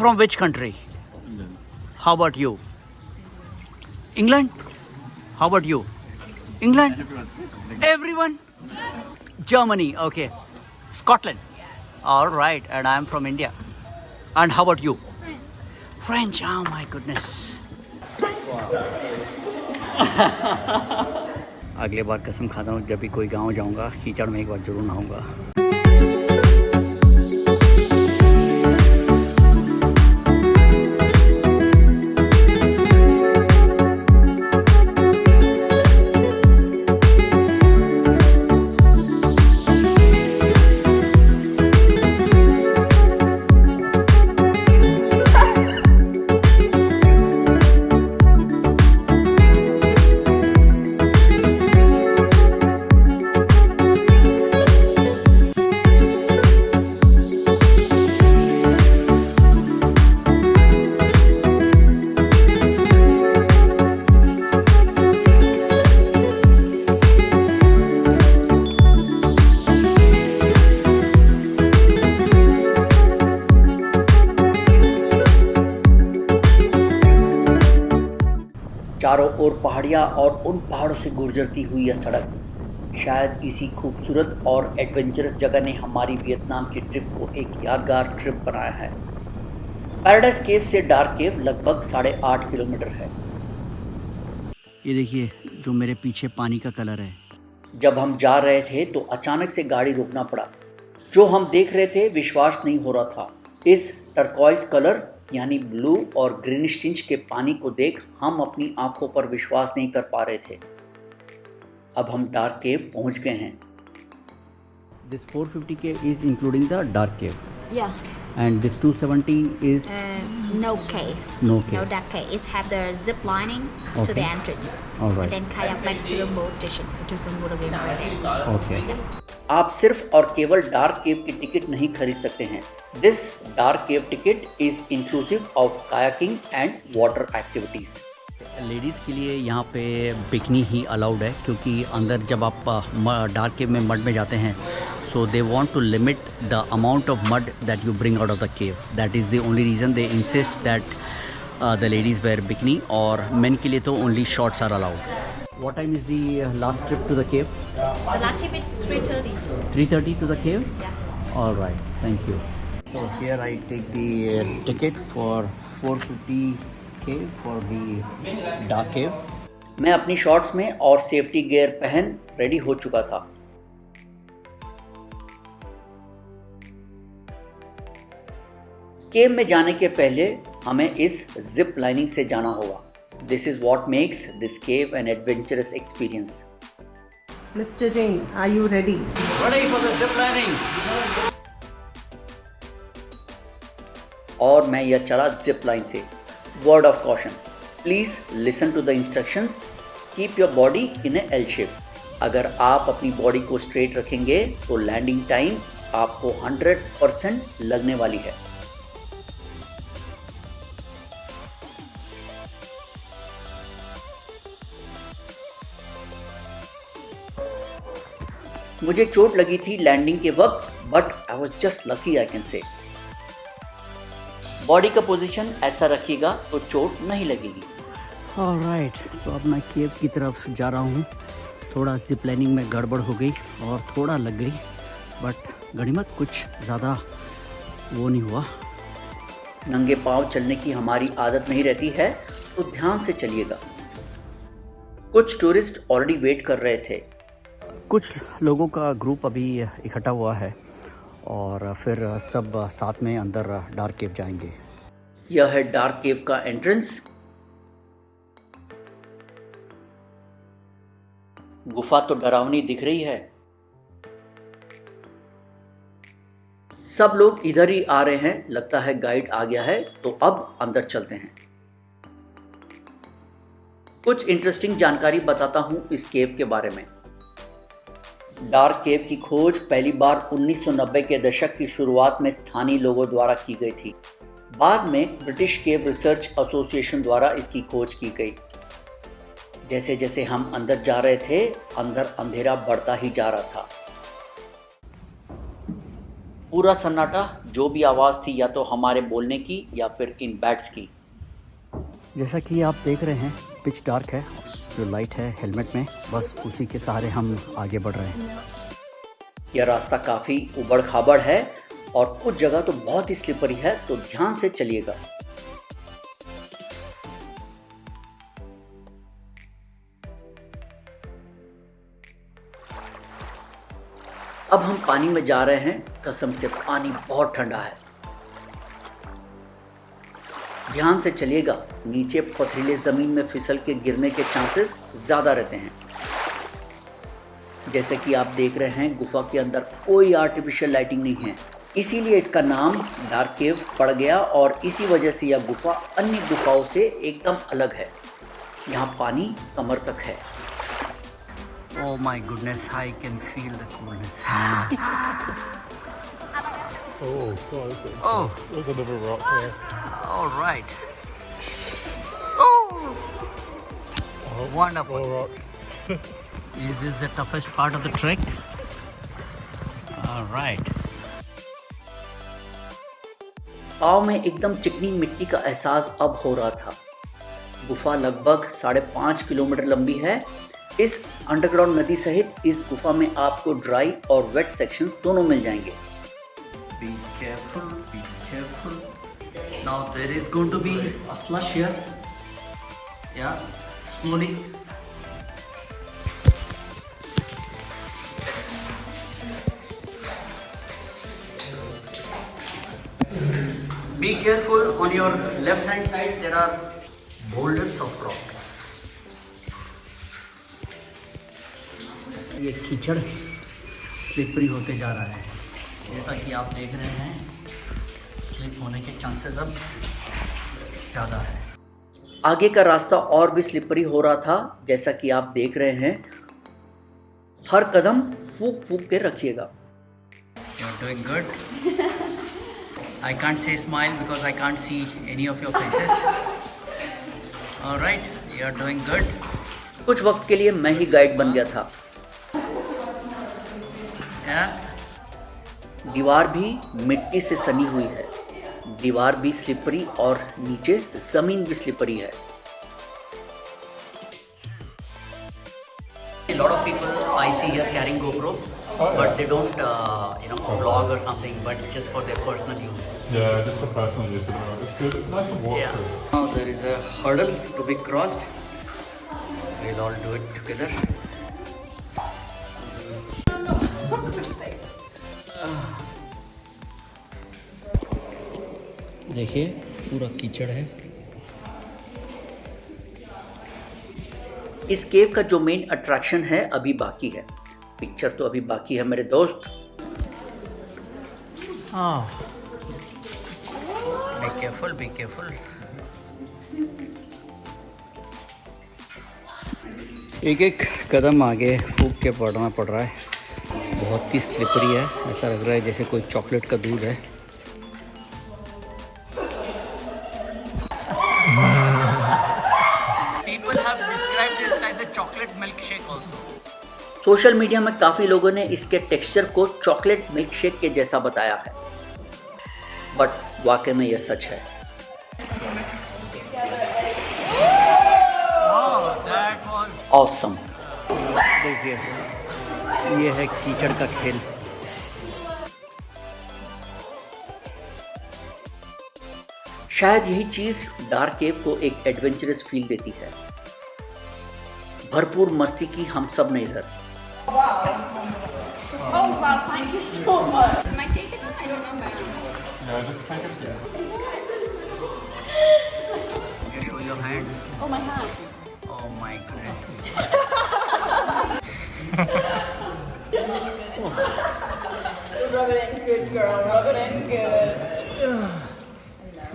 From which country? How about you? England? How about you? England? Everyone? Germany, okay. Scotland? All right, and I'm from India. And how about you? French, oh my goodness. अगले बार कसम खाता हूँ जब भी कोई गांव जाऊँगा कीचड़ में एक बार जरूर नहाऊंगा। चारों ओर पहाड़ियाँ और उन पहाड़ों से गुजरती हुई यह सड़क, शायद इसी खूबसूरत और एडवेंचरस जगह ने हमारी वियतनाम की ट्रिप को एक यादगार ट्रिप बनाया है। पैराडाइज केव से डार्क केव लगभग 8.5 किलोमीटर है। ये देखिए जो मेरे पीछे पानी का कलर है। जब हम जा रहे थे तो अचानक से गाड़ी रोकना पड़ा। जो हम देख रहे थे विश्वास नहीं हो रहा था। इस टर्कॉइज कलर यानी ब्लू और ग्रीनिश टिंच के पानी को देख हम अपनी आंखों पर विश्वास नहीं कर पा रहे थे। अब हम डार्क केव पहुंच गए हैं। This 450K is including the dark cave. Yeah. And this 270 is No cave. no cave. No dark cave. It have the zip lining to Okay. the entrance. All right. And then kayak back to the boat station to Samudra Game. Okay. Yeah. आप सिर्फ और केवल dark केव की ticket नहीं खरीद सकते हैं। This dark cave ticket is inclusive of kayaking and water activities. Ladies के लिए यहाँ पे बिकनी ही अलाउड है क्योंकि अंदर जब आप डार्क केव में मड में जाते हैं so they want to limit the amount of mud that you bring out of the cave. That is the only reason they insist that the ladies wear bikini, और मेन के लिए तो only shorts are allowed. What time is the last trip to the cave? The last trip is 3:30. 3:30 to the cave? Yeah. All right, thank you. So here I take the ticket for 450K for the dark cave. मैं अपनी shorts में और safety gear पहन ready हो चुका था। केव में जाने के पहले हमें इस जिप लाइनिंग से जाना होगा। This is what makes this cave an adventurous experience. Mr. Jain, are you ready? Ready for the zip lining. और मैं यह चला जिप लाइन से। Word of caution: Please listen to the instructions. Keep your body in a L shape. अगर आप अपनी body को straight रखेंगे तो लैंडिंग टाइम आपको 100% लगने वाली है। मुझे चोट लगी थी लैंडिंग के वक्त, but I was just lucky I can say. Body का पोजीशन ऐसा रखिएगा तो चोट नहीं लगेगी। ऑलराइट, तो अब मैं केव की तरफ जा रहा हूँ। थोड़ा जिप लाइनिंग में गड़बड़ हो गई और थोड़ा लग गई, बट गनीमत कुछ ज़्यादा वो नहीं हुआ। नंगे पाँव चलने की हमारी आदत नहीं रहती है तो ध्यान से चलिएगा। कुछ टूरिस्ट ऑलरेडी वेट कर रहे थे। कुछ लोगों का ग्रुप अभी इकट्ठा हुआ है और फिर सब साथ में अंदर डार्क केव जाएंगे। यह है डार्क केव का एंट्रेंस। गुफा तो डरावनी दिख रही है। सब लोग इधर ही आ रहे हैं, लगता है गाइड आ गया है, तो अब अंदर चलते हैं। कुछ इंटरेस्टिंग जानकारी बताता हूं इस केव के बारे में। डार्क केव की खोज पहली बार 1990 के दशक की शुरुआत में स्थानीय लोगों द्वारा की गई थी। बाद में ब्रिटिश केव रिसर्च एसोसिएशन द्वारा इसकी खोज की गई। जैसे जैसे हम अंदर जा रहे थे, अंदर अंधेरा बढ़ता ही जा रहा था। पूरा सन्नाटा, जो भी आवाज़ थी या तो हमारे बोलने की या फिर इन बैट्स की। जैसा कि आप देख रहे हैं पिच डार्क है, जो लाइट है हेलमेट में बस उसी के सहारे हम आगे बढ़ रहे हैं। यह रास्ता काफ़ी उबड़ खाबड़ है और कुछ जगह तो बहुत ही स्लिपरी है, तो ध्यान से चलिएगा। अब हम पानी में जा रहे हैं। कसम से पानी बहुत ठंडा है। ध्यान से चलिएगा, नीचे पथरीले ज़मीन में फिसल के गिरने के चांसेस ज़्यादा रहते हैं। जैसे कि आप देख रहे हैं, गुफा के अंदर कोई आर्टिफिशियल लाइटिंग नहीं है, इसीलिए इसका नाम डार्क केव पड़ गया और इसी वजह से यह गुफा अन्य गुफाओं से एकदम अलग है। यहाँ पानी कमर तक है। Oh my goodness, I can feel the coolness. Oh, God, Oh, there's another rock there. all right. Oh, wonderful. More rocks. Is this the toughest part of the trek? All right. पाँव में एकदम चिकनी मिट्टी का एहसास अब हो रहा था। गुफा लगभग 5.5 किलोमीटर लंबी है। इस अंडरग्राउंड नदी सहित इस गुफा में आपको ड्राई और वेट सेक्शंस दोनों मिल जाएंगे। Be careful, be careful. Now there is going to be a slush here. Yeah, slowly. Be careful, on your left hand side there are boulders of rocks. ये कीचड़ स्लिपरी होते जा रहा है, जैसा कि आप देख रहे हैं। स्लिप होने के चांसेस अब ज़्यादा है। आगे का रास्ता और भी स्लिपरी हो रहा था, जैसा कि आप देख रहे हैं। हर कदम फूक फूक के रखिएगा। You're doing good. I can't say smile because I can't see any of your faces. All right, you're doing good. कुछ वक्त के लिए मैं ही गाइड बन गया था। Yeah. दीवार भी मिट्टी से सनी हुई है। दीवार भी स्लिपरी और नीचे जमीन भी स्लिपरी है। A lot of people I see here carrying GoPro, but they don't, vlog or something, but just for their personal use. Yeah, just for personal use. It's good. It's nice to walk Yeah. through. Now there is a hurdle to be crossed. We'll all do it together. देखिए पूरा कीचड़ है। इस केव का जो main attraction है अभी बाकी है। पिक्चर तो अभी बाकी है मेरे दोस्त। Be careful, be careful. एक एक कदम आगे फूक के बढ़ना पड़ रहा है। बहुत ही स्लिपरी है, ऐसा लग रहा है जैसे कोई चॉकलेट का दूध है। People have described this as a chocolate milkshake also. Social media में काफ़ी लोगों ने इसके टेक्सचर को चॉकलेट मिल्क शेक के जैसा बताया है, बट वाकई में यह सच है। That was awesome. देखिए ये है कीचड़ का खेल। शायद यही चीज़ डार्क केव को एक एडवेंचरस फील देती है। भरपूर मस्ती की हम सब ने इधर। Oh wow, thank you so much. Am I taking them? I don't know about you. Yeah, just take it here. You show your hand. Oh, my hand. Oh my goodness. Rub it in good, girl. Rub it in good.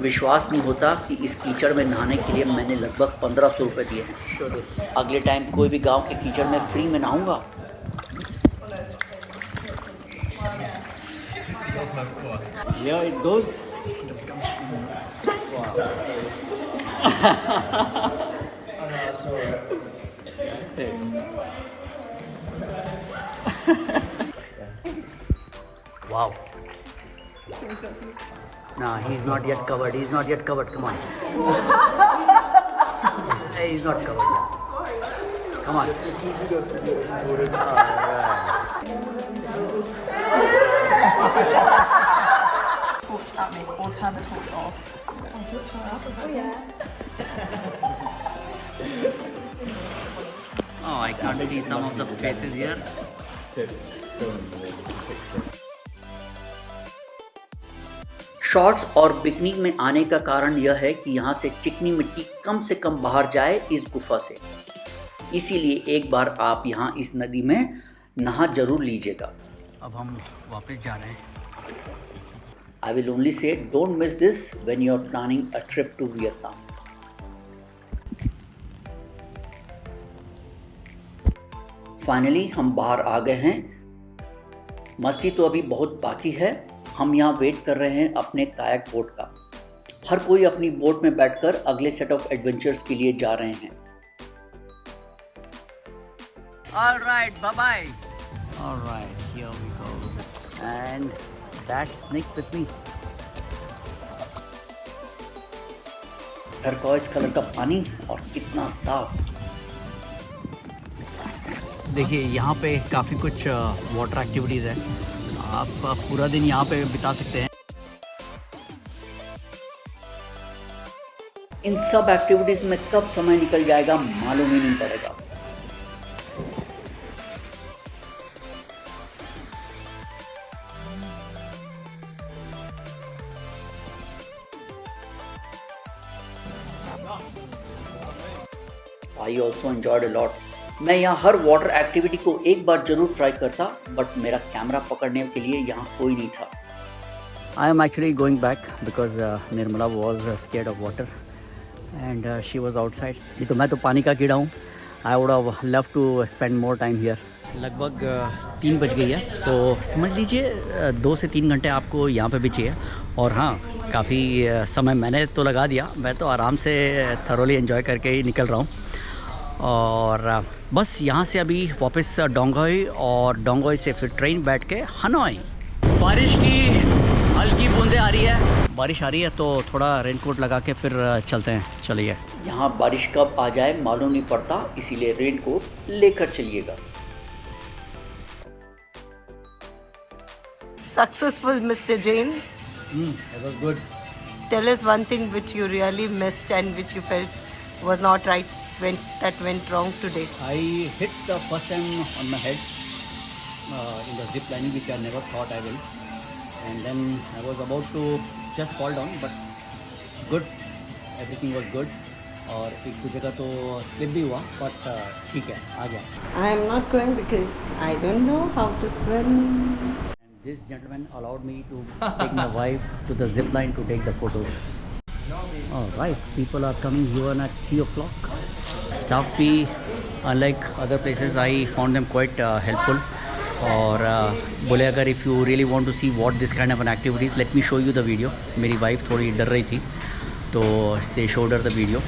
विश्वास नहीं होता कि इस कीचड़ में नहाने के लिए मैंने लगभग 1500 रुपये दिए हैं। Show this. अगले टाइम कोई भी गांव के कीचड़ में फ्री में नहाऊंगा। Yeah, it goes. Wow. No, he's not yet covered. He's not yet covered. Come on. Hey, he's not covered yet. Come on. Torch at me or turn the torch off. Oh, I can't see some of the faces here. Shorts और bikini में आने का कारण यह है कि यहाँ से चिकनी मिट्टी कम से कम बाहर जाए इस गुफा से, इसीलिए एक बार आप यहाँ इस नदी में नहा जरूर लीजिएगा। अब हम वापस जा रहे हैं। I will only say don't miss this when you are planning a trip to Vietnam. Finally हम बाहर आ गए हैं। मस्ती तो अभी बहुत बाकी है। हम यहाँ वेट कर रहे हैं अपने काyak बोट का। हर कोई अपनी बोट में बैठकर अगले सेट ऑफ एडवेंचर्स के लिए जा रहे हैं। All right, bye-bye. All right, here we go. And that snake with me. Turquoise colour का पानी और कितना साफ। देखिए यहाँ पे काफ़ी कुछ वाटर एक्टिविटीज़ है। आप पूरा दिन यहाँ पे बिता सकते हैं। इन सब एक्टिविटीज में कब समय निकल जाएगा मालूम ही नहीं पड़ेगा। I also enjoyed a lot. मैं यहाँ हर वाटर एक्टिविटी को एक बार जरूर ट्राई करता, बट मेरा कैमरा पकड़ने के लिए यहाँ कोई नहीं था। I am actually going back because Nirmala was scared of water and she was outside. नहीं तो मैं तो पानी का कीड़ा हूँ। I would have loved to spend more time here. लगभग 3 बज गई है, तो समझ लीजिए 2 से 3 घंटे आपको यहाँ पे भी चाहिए। और हाँ, काफ़ी समय मैंने तो लगा दिया। मैं तो आराम से थरोली एंजॉय करके ही निकल रहा हूँ। और बस यहाँ से अभी वापस डोंगोई और डोंगोई से फिर ट्रेन बैठ के हनोई। बारिश की हल्की बूंदें आ रही है। बारिश आ रही है तो थोड़ा रेनकोट लगा के फिर चलते हैं। चलिए। यहाँ बारिश कब आ जाए मालूम नहीं पड़ता, इसीलिए रेनकोट लेकर चलिएगा। Successful, Mr. Jain. It was good. Tell us one thing which you really missed and which you felt was not right that went wrong today. I hit the first time on my head in the zip lining, which I never thought I will. And then I was about to just fall down, but good, everything was good. और एक दो जगह तो slip भी हुआ, but ठीक है, आ गया। I am not going because I don't know how to swim. And this gentleman allowed me to take my wife to the zip line to take the photos. All right, people are coming here at 3 o'clock. Staff भी, unlike other places, I found them quite helpful. और बोले अगर if you really want to see what this kind of an activities, let me show you the video. मेरी wife थोड़ी डर रही थी, तो they showed her the video.